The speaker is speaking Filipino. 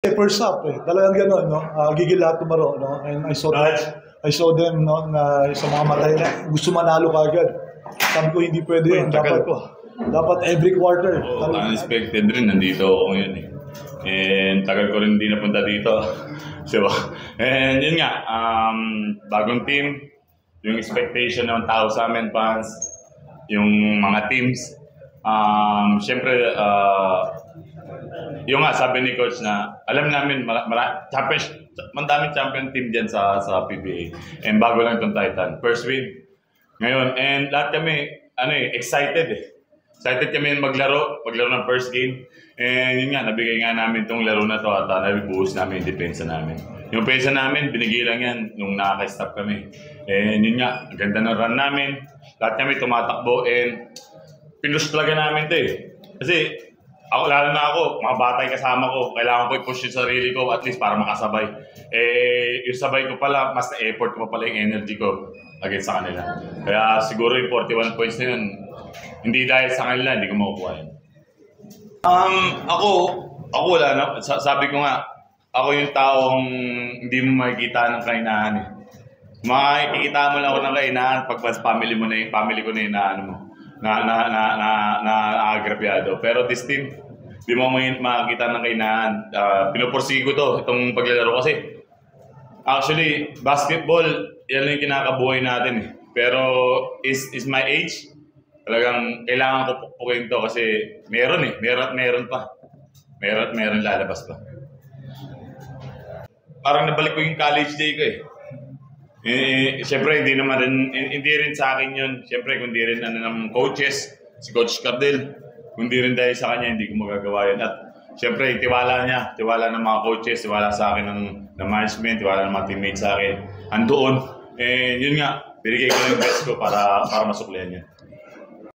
First half talagang gano'n, no? Gigil lahat tumaro, no? And I saw them, no, na sa mga matay na gusto manalo kagad. Sabi ko hindi pwede yun. Dapat every quarter. Unexpected rin, nandito ako ngayon eh. And tagal ko rin hindi napunta dito. So, and yun nga, bagong team, yung expectation ng tao sa amin fans, yung mga teams. Siyempre, yung nga sabi ni coach na alam namin mandaming champion team dyan sa PBA. And bago lang itong Titan. First win. Ngayon, and lahat kami excited eh. Excited kami maglaro ng first game. And yun nga, nabigay nga namin itong laro na to at nabibuhos namin yung depensa namin. Yung pensa namin, binigay lang yan nung nakaka-stop kami. And yun nga, ang ganda ng run namin. Lahat kami tumatakbo and pinush talaga namin ito eh. Kasi ako, lalo na ako, mga batay kasama ko, kailangan ko i-push yung sarili ko at least para makasabay. Yung sabay ko pala, mas na-effort ko pa pala yung energy ko against sa kanila. Kaya siguro yung 41 points na yun, hindi dahil sa kanila, hindi ko makukuha yun. Ako wala na. Sabi ko nga, ako yung taong hindi mo makikita ng kainahan eh. Makikita mo lang ako ng kainahan pag family mo na yung family ko na yung na-agrabyado. Pero this team, di mo makikita ng kainahan. Pinupursige ko itong paglalaro kasi actually, basketball, yan yung kinakabuhay natin eh. Pero is my age, talagang kailangan ko pupukin to kasi meron pa. Meron lalabas pa. Parang nabalik ko yung college day ko eh. Siyempre hindi rin sa akin yun. Siyempre kundi rin ng coaches, si Coach Cardel. Kundi rin dahil sa kanya hindi ko magagawa yun. At siyempre tiwala ng mga coaches, tiwala sa akin ng management, tiwala ng mga teammates sa akin. Andoon. Yun nga, binigay ko lang yung best ko para masuklihan niya.